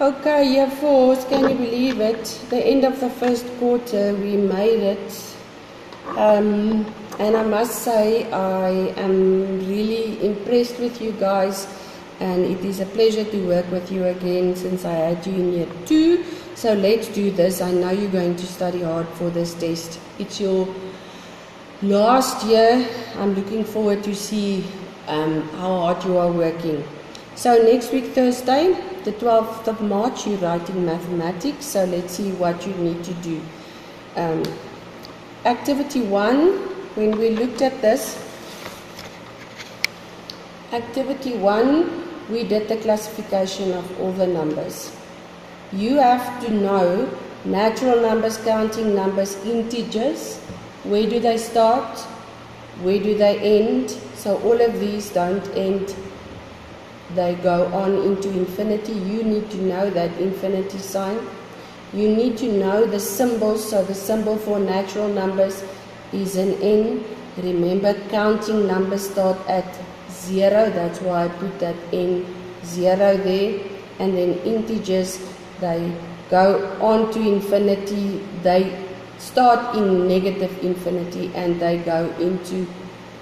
Okay, year 4, can you believe it? The end of the first quarter, we made it. And I must say, I am really impressed with you guys, and it is a pleasure to work with you again since I had you in year 2. So let's do this. I know you're going to study hard for this test. It's your last year. I'm looking forward to see how hard you are working. So next week, Thursday, the 12th of March, you're writing mathematics. So let's see what you need to do. Activity 1, when we looked at this, activity 1, we did the classification of all the numbers. You have to know natural numbers, counting numbers, integers. Where do they start? Where do they end? So all of these don't end. They go on into infinity. You need to know that infinity sign. You need to know the symbols. So the symbol for natural numbers is an N. Remember, counting numbers start at 0. That's why I put that N0 there. And then integers, they go on to infinity. They start in negative infinity and they go into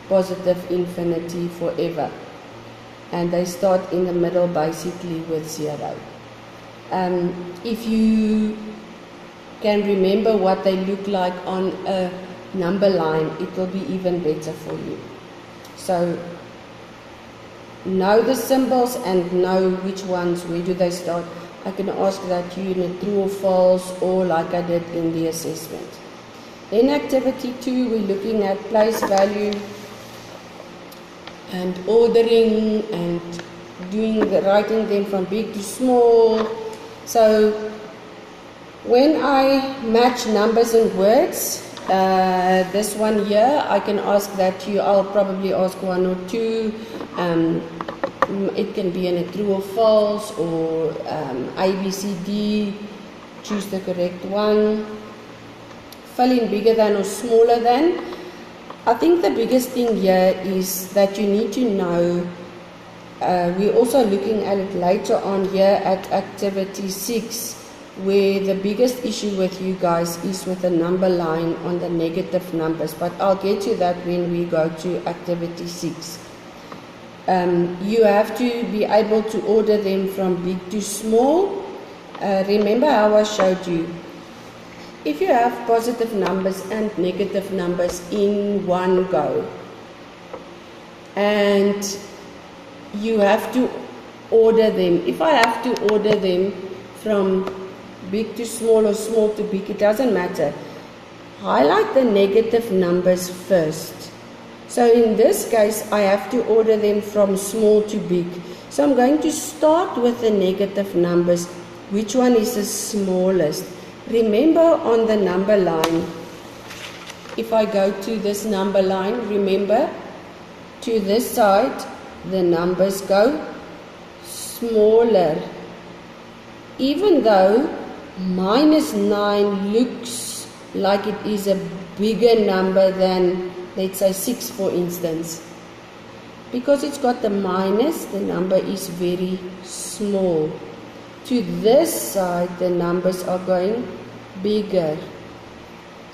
positive infinity forever. And they start in the middle basically with 0. If you can remember what they look like on a number line, it will be even better for you. So know the symbols and know which ones, where do they start. I can ask that you in a true or false, or like I did in the assessment. In activity 2, we're looking at place value and ordering and writing them from big to small. So when I match numbers and words, this one here, I can ask that I'll probably ask 1 or 2. It can be in a true or false, or A, B, C, D. Choose the correct one. Fill in bigger than or smaller than. I think the biggest thing here is that you need to know, we're also looking at it later on here at activity 6, where the biggest issue with you guys is with the number line on the negative numbers, but I'll get to that when we go to activity 6. You have to be able to order them from big to small. Remember how I showed you. If you have positive numbers and negative numbers in one go, and you have to order them, if I have to order them from big to small or small to big, it doesn't matter. Highlight the negative numbers first. So in this case, I have to order them from small to big. So I'm going to start with the negative numbers. Which one is the smallest? Remember, on the number line, if I go to this number line, remember, to this side, the numbers go smaller. Even though -9 looks like it is a bigger number than, let's say, 6, for instance. Because it's got the minus, the number is very small. To this side, the numbers are going bigger.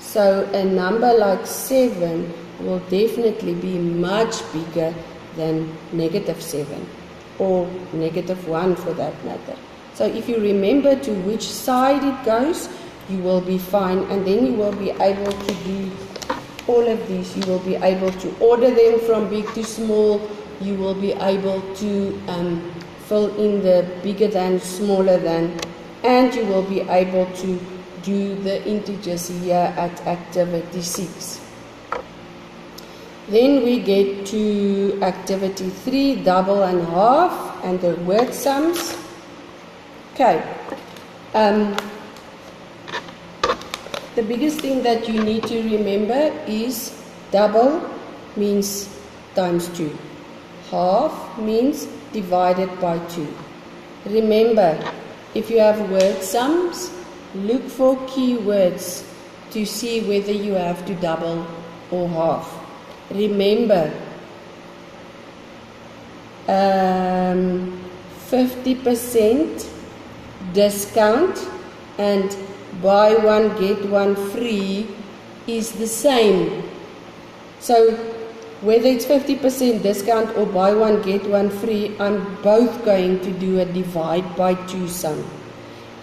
So a number like 7 will definitely be much bigger than -7, or -1 for that matter. So if you remember to which side it goes, you will be fine, and then you will be able to do all of these. You will be able to order them from big to small. You will be able to fill in the bigger than, smaller than, and you will be able to do the integers here at activity 6. Then we get to activity 3, double and half, and the word sums. Okay. The biggest thing that you need to remember is double means times 2. Half means divided by 2. Remember, if you have word sums, look for keywords to see whether you have to double or half. Remember, 50% discount and buy one get one free is the same. So whether it's 50% discount or buy one get one free, I'm both going to do a divide by 2 sum.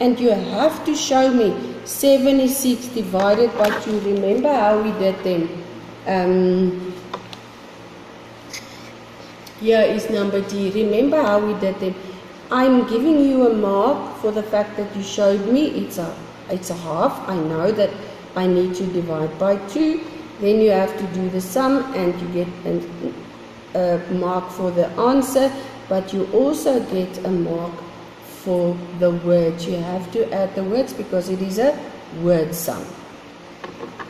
And you have to show me 76 divided by 2. Remember how we did them? Here is number D. Remember how we did them? I'm giving you a mark for the fact that you showed me it's a half. I know that I need to divide by 2. Then you have to do the sum and you get a mark for the answer, but you also get a mark for the words. You have to add the words because it is a word sum.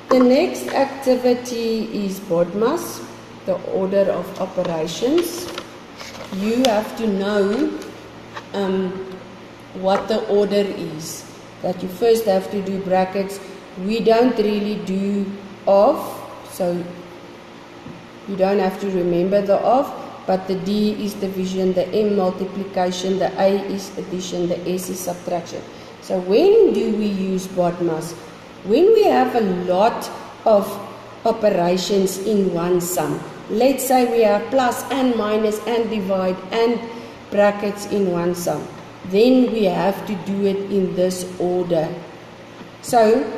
The next activity is BODMAS, the order of operations. You have to know what the order is. That you first have to do brackets. We don't really do of, so you don't have to remember the of, but the D is division, the M multiplication, the A is addition, the S is subtraction. So when do we use BODMAS? When we have a lot of operations in one sum. Let's say we have plus and minus and divide and brackets in one sum. Then we have to do it in this order. So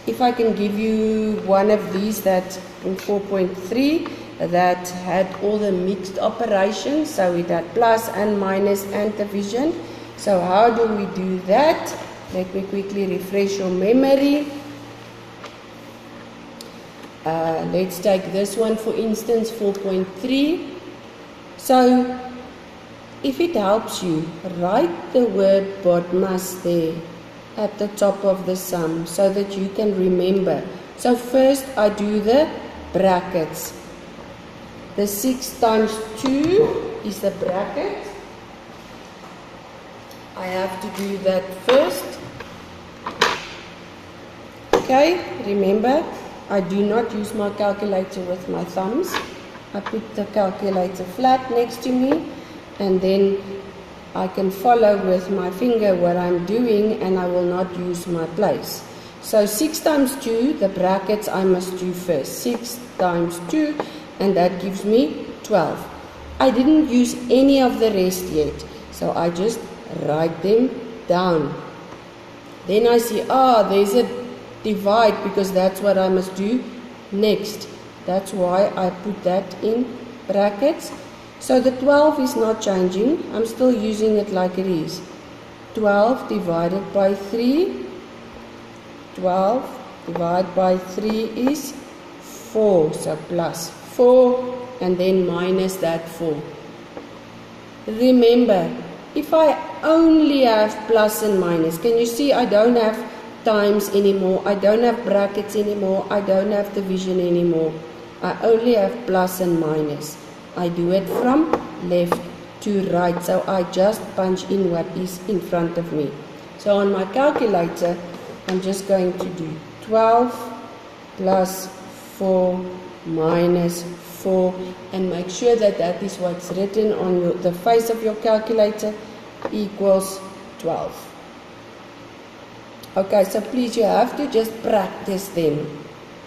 if I can give you one of these that in 4.3 that had all the mixed operations, so it had plus and minus and division. So how do we do that? Let me quickly refresh your memory. Let's take this one for instance, 4.3. So if it helps you, write the word BODMAS there at the top of the sum so that you can remember. So first I do the brackets. The 6 times 2 is the bracket. I have to do that first. Okay, remember, I do not use my calculator with my thumbs. I put the calculator flat next to me and then I can follow with my finger what I'm doing and I will not use my place. So 6 times 2, the brackets I must do first. 6 times 2 and that gives me 12. I didn't use any of the rest yet, so I just write them down. Then I see, there's a divide because that's what I must do next. That's why I put that in brackets. So the 12 is not changing. I'm still using it like it is. 12 divided by 3. 12 divided by 3 is 4. So plus 4 and then minus that 4. Remember, if I only have plus and minus, can you see I don't have times anymore, I don't have brackets anymore, I don't have division anymore. I only have plus and minus. I do it from left to right, so I just punch in what is in front of me. So on my calculator, I'm just going to do 12 plus 4 minus 4 and make sure that that is what's written on the face of your calculator equals 12. Okay, so please you have to just practice them.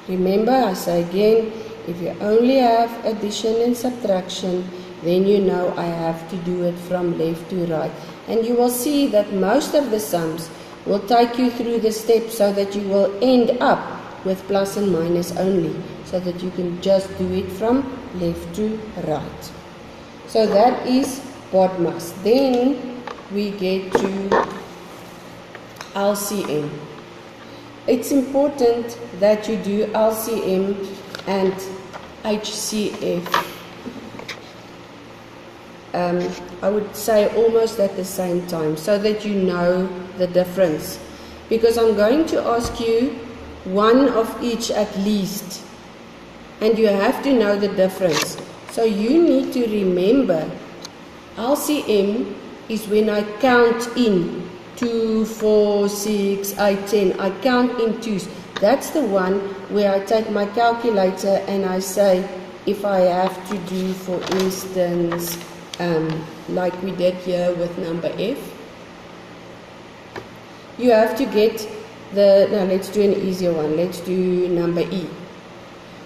Remember, I say again, if you only have addition and subtraction, then you know I have to do it from left to right. And you will see that most of the sums will take you through the steps so that you will end up with plus and minus only, so that you can just do it from left to right. So that is BODMAS. Then we get to LCM. It's important that you do LCM and HCF. I would say almost at the same time so that you know the difference. Because I'm going to ask you one of each at least. And you have to know the difference. So you need to remember LCM is when I count in 2, 4, 6, 8, 10. I count in twos. That's the one where I take my calculator and I say, if I have to do, for instance, like we did here with number F, you have to get the, now let's do an easier one. Let's do number E.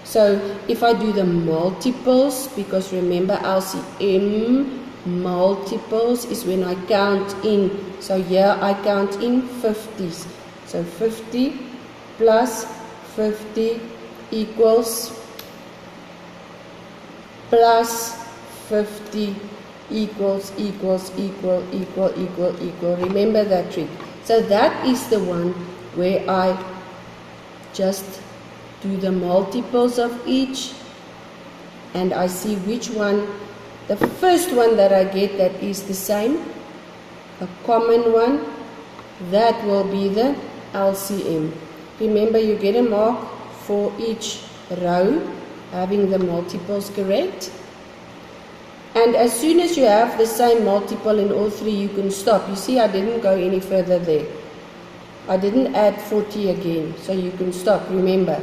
So if I do the multiples, because remember LCM multiples is when I count in. So here I count in 50s. So 50 plus 50 equals plus 50 equals equal. Remember that trick. So that is the one where I just do the multiples of each and I see which one, the first one that I get that is the same, a common one, that will be the LCM. Remember, you get a mark for each row having the multiples correct. And as soon as you have the same multiple in all three, you can stop. You see, I didn't go any further there. I didn't add 40 again, so you can stop, remember.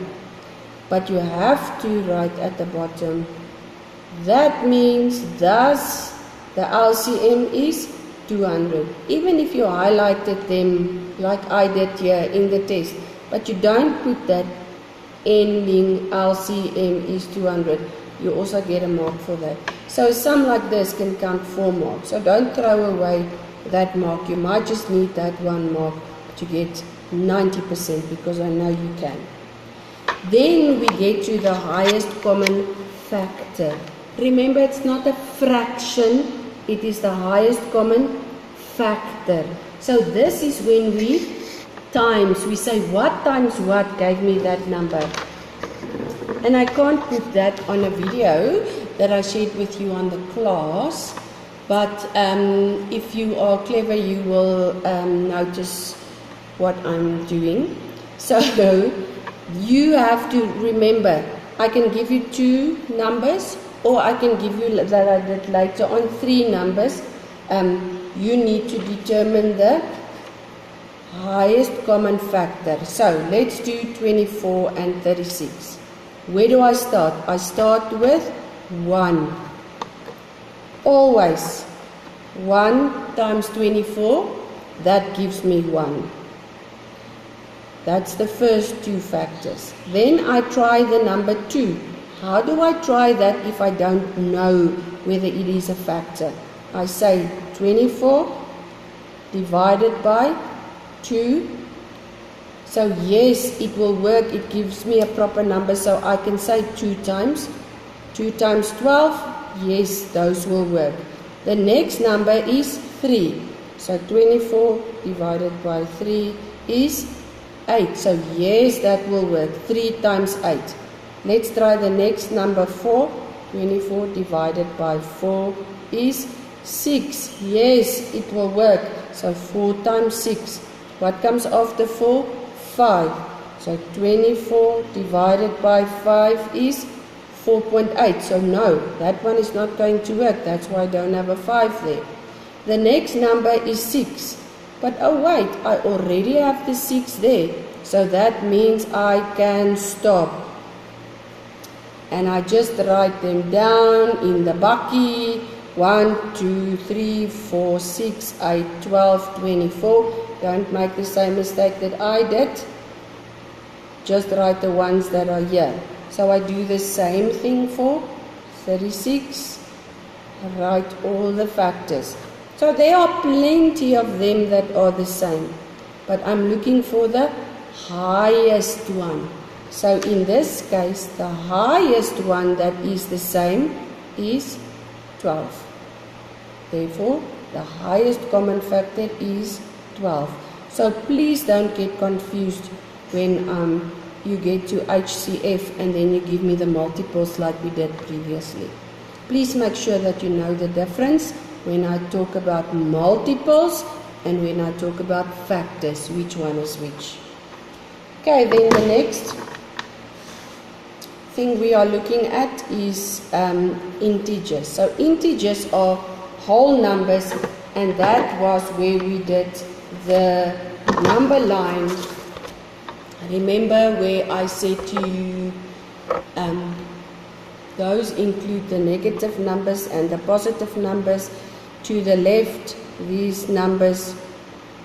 But you have to write at the bottom. That means thus the LCM is 200. Even if you highlighted them like I did here in the test, but you don't put that ending LCM is 200, you also get a mark for that. So some like this can count 4 marks. So don't throw away that mark. You might just need that 1 mark to get 90% because I know you can. Then we get to the highest common factor. Remember, it's not a fraction, it is the highest common factor. So this is when we times, we say what times what gave me that number. And I can't put that on a video that I shared with you on the class, but if you are clever, you will notice what I'm doing. So you have to remember, I can give you 2 numbers, or I can give you, that I did later on, 3 numbers. You need to determine the highest common factor. So let's do 24 and 36. Where do I start? I start with 1. Always 1 times 24, that gives me 1. That's the first 2 factors. Then I try the number 2. How do I try that if I don't know whether it is a factor? I say 24 divided by 2. So yes, it will work. It gives me a proper number. So I can say 2 times. 2 times 12. Yes, those will work. The next number is 3. So 24 divided by 3 is 8. So yes, that will work. 3 times 8. Let's try the next number 4. 24 divided by 4 is 6. Yes, it will work. So 4 times 6. What comes after 4? 5. So 24 divided by 5 is 4.8. So no, that one is not going to work. That's why I don't have a 5 there. The next number is 6. But oh wait, I already have the 6 there. So that means I can stop. And I just write them down in the bakkie. 1, 2, 3, 4, 6, 8, 12, 24. Don't make the same mistake that I did. Just write the ones that are here. So I do the same thing for 36. I write all the factors. So there are plenty of them that are the same. But I'm looking for the highest one. So in this case, the highest one that is the same is 12. Therefore, the highest common factor is 12. So please don't get confused when you get to HCF and then you give me the multiples like we did previously. Please make sure that you know the difference when I talk about multiples and when I talk about factors, which one is which. Okay, then the next thing we are looking at is integers. So integers are whole numbers, and that was where we did the number line. Remember where I said to you those include the negative numbers and the positive numbers. To the left, these numbers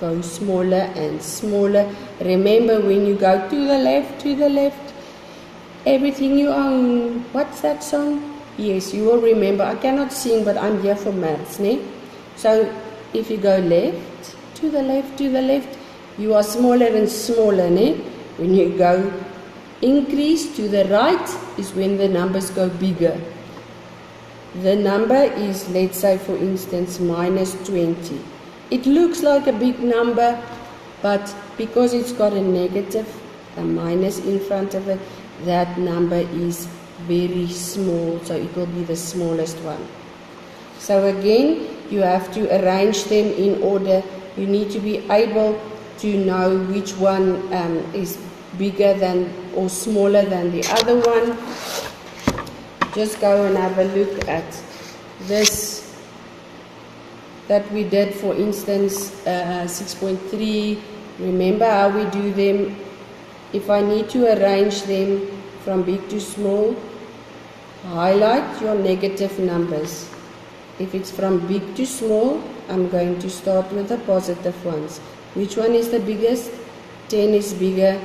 go smaller and smaller. Remember, when you go to the left, everything you own. What's that song? Yes, you will remember. I cannot sing, but I'm here for maths, ne? So if you go left, to the left, you are smaller and smaller, ne? When you go increase to the right is when the numbers go bigger. The number is, let's say for instance, minus 20. It looks like a big number, but because it's got a negative, a minus in front of it, that number is very small, so it will be the smallest one. So again, you have to arrange them in order. You need to be able to know which one is bigger than or smaller than the other one. Just go and have a look at this that we did, for instance, 6.3. Remember how we do them. If I need to arrange them from big to small, highlight your negative numbers. If it's from big to small, I'm going to start with the positive ones. Which one is the biggest? 10 is bigger,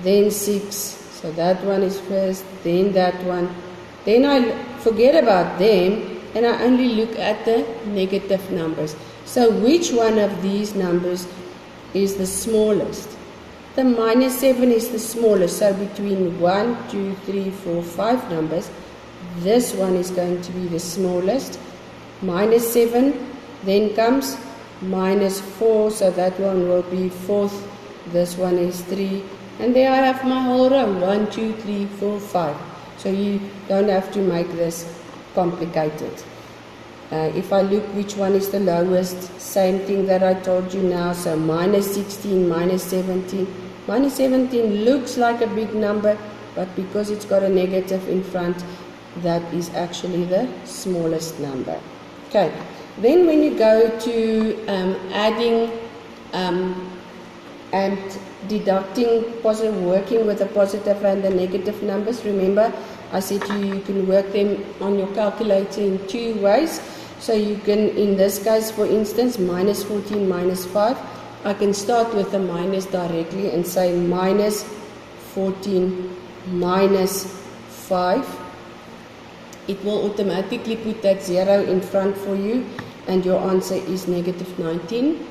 then 6. So that one is first, then that one. Then I forget about them and I only look at the negative numbers. So which one of these numbers is the smallest? The minus 7 is the smallest. So between 1, 2, 3, 4, 5 numbers, this one is going to be the smallest. Minus 7, then comes minus 4, so that one will be fourth. This one is 3. And there I have my whole row, 1, 2, 3, 4, 5. So you don't have to make this complicated. If I look which one is the lowest, same thing that I told you now. So minus 16, minus 17. Minus 17 looks like a big number, but because it's got a negative in front, that is actually the smallest number. Okay, then when you go to adding and deducting, working with the positive and the negative numbers, remember I said to you, you can work them on your calculator in 2 ways. So you can, in this case, for instance, minus 14, minus 5, I can start with the minus directly and say minus 14 minus 5. It will automatically put that 0 in front for you and your answer is negative 19.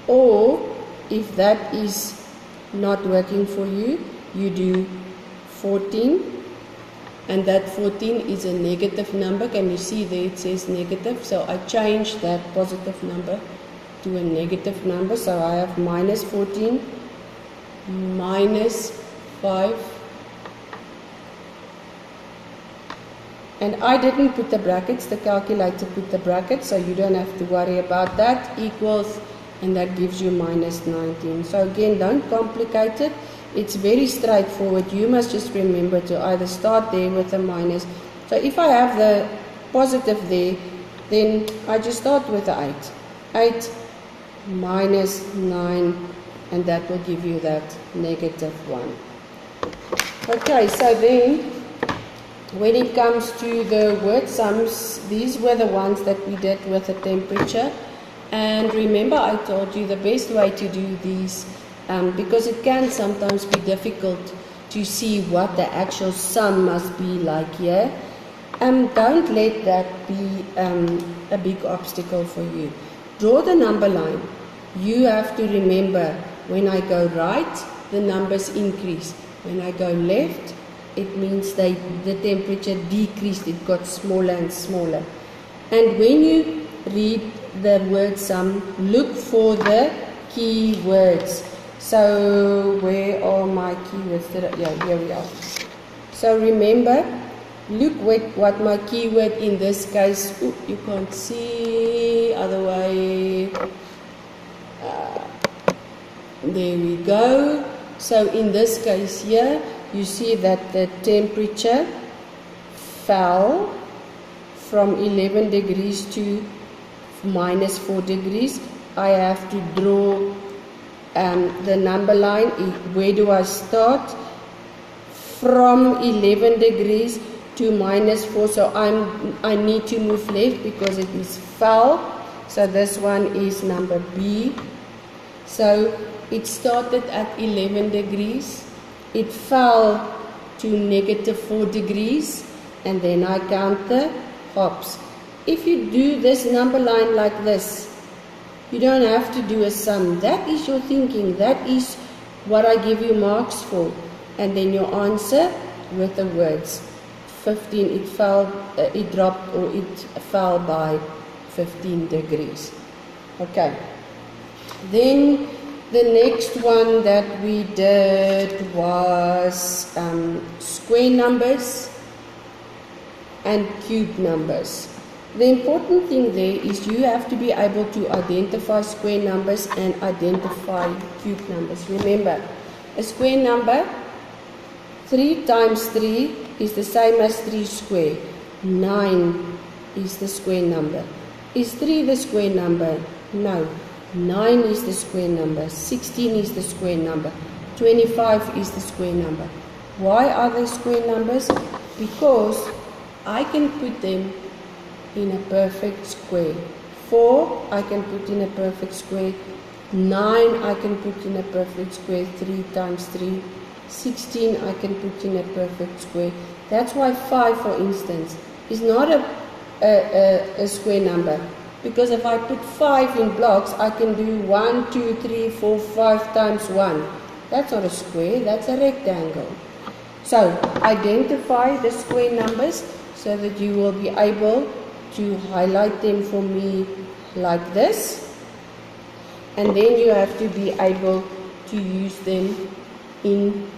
Or if that is not working for you, you do 14. And that 14 is a negative number. Can you see there it says negative? So I changed that positive number to a negative number. So I have minus 14 minus 5. And I didn't put the brackets, the calculator put the brackets, so you don't have to worry about that. Equals, and that gives you minus 19. So again, don't complicate it. It's very straightforward. You must just remember to either start there with a minus. So if I have the positive there, then I just start with the 8. 8 minus 9, and that will give you that negative 1. Okay, so then when it comes to the word sums, these were the ones that we did with the temperature. And remember I told you the best way to do these, because it can sometimes be difficult to see what the actual sum must be like here. Don't let that be a big obstacle for you. Draw the number line. You have to remember, when I go right, the numbers increase. When I go left, it means the temperature decreased, it got smaller and smaller. And when you read the word sum, look for the key words. So where are my keywords? Yeah, here we are. So remember, look what my keyword in this case, you can't see, other way. There we go. So in this case here, you see that the temperature fell from 11 degrees to minus 4 degrees. I have to draw the number line. Where do I start? From 11 degrees to minus 4. So I need to move left because it is fell. So this one is number B. So it started at 11 degrees, it fell to -4 degrees, and then I count the hops. If you do this number line like this, you don't have to do a sum. That is your thinking. That is what I give you marks for. And then your answer with the words. 15, it dropped, or it fell by 15 degrees. Okay. Then the next one that we did was square numbers and cube numbers. The important thing there is you have to be able to identify square numbers and identify cube numbers. Remember, a square number, 3 times 3 is the same as 3 square. 9 is the square number. Is 3 the square number? No. 9 is the square number. 16 is the square number. 25 is the square number. Why are they square numbers? Because I can put them in a perfect square. 4 I can put in a perfect square. 9 I can put in a perfect square. 3 times 3. 16 I can put in a perfect square. That's why 5, for instance, is not a square number. Because if I put 5 in blocks, I can do 1, 2, 3, 4, 5 times 1. That's not a square, that's a rectangle. So, identify the square numbers so that you will be able to highlight them for me like this. And then you have to be able to use them in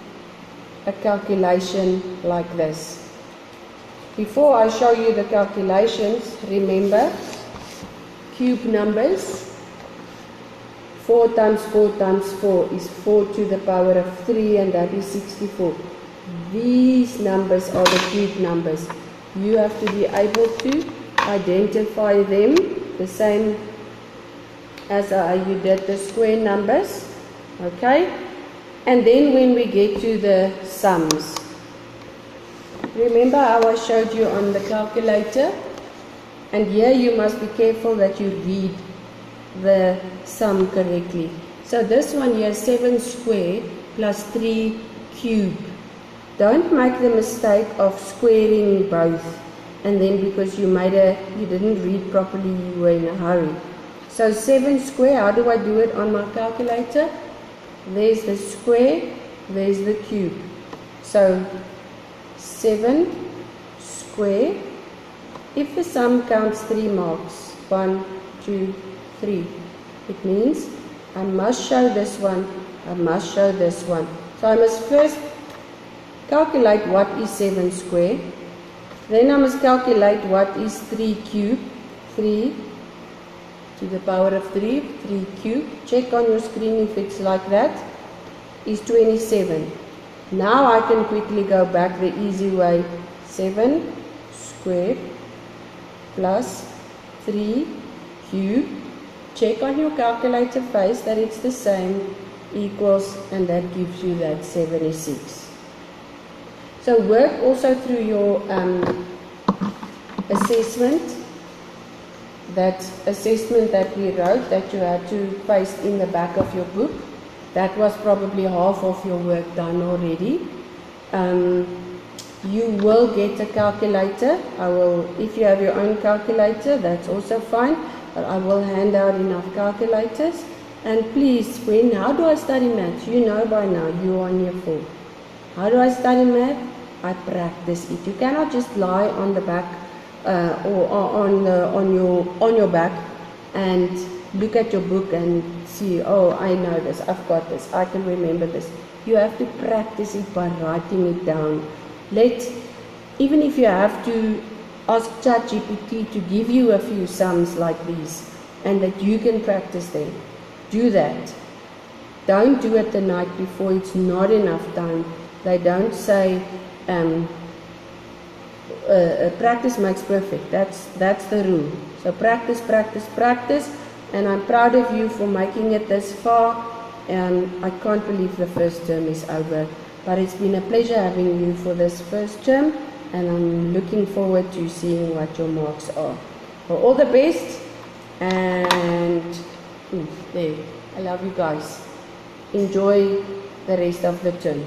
a calculation like this. Before I show you the calculations, remember, cube numbers, 4 times 4 times 4 is 4 to the power of 3, and that is 64. These numbers are the cube numbers. You have to be able to identify them the same as you did the square numbers. Okay? And then when we get to the sums, remember how I showed you on the calculator? And here you must be careful that you read the sum correctly. So this one here, 7 square plus 3 cube. Don't make the mistake of squaring both, and then because you didn't read properly, you were in a hurry. So 7 square, how do I do it on my calculator? There's the square, there's the cube. So 7 square. If the sum counts 3 marks, 1, 2, 3, it means I must show this one, I must show this one. So I must first calculate what is 7 square. Then I must calculate what is 3 cube. 3 to the power of 3, 3 cube. Check on your screen if it's like that. Is 27. Now I can quickly go back the easy way. 7 squared plus 3 cube. Check on your calculator face that it's the same, equals, and that gives you that 76. So work also through your assessment. That assessment that we wrote that you had to paste in the back of your book. That was probably half of your work done already. You will get a calculator. If you have your own calculator, that's also fine. But I will hand out enough calculators. And please, how do I study maths? You know by now, you're on year 4. How do I study math? I practice it. You cannot just lie on the back or on your back and look at your book and see, oh, I know this, I've got this, I can remember this. You have to practice it by writing it down. Even if you have to ask ChatGPT to give you a few sums like these and that you can practice them, do that. Don't do it the night before, it's not enough time. They don't say practice makes perfect. That's the rule. So practice, practice, practice. And I'm proud of you for making it this far. I can't believe the first term is over. But it's been a pleasure having you for this first term. And I'm looking forward to seeing what your marks are. So all the best. And there. I love you guys. Enjoy the rest of the turn.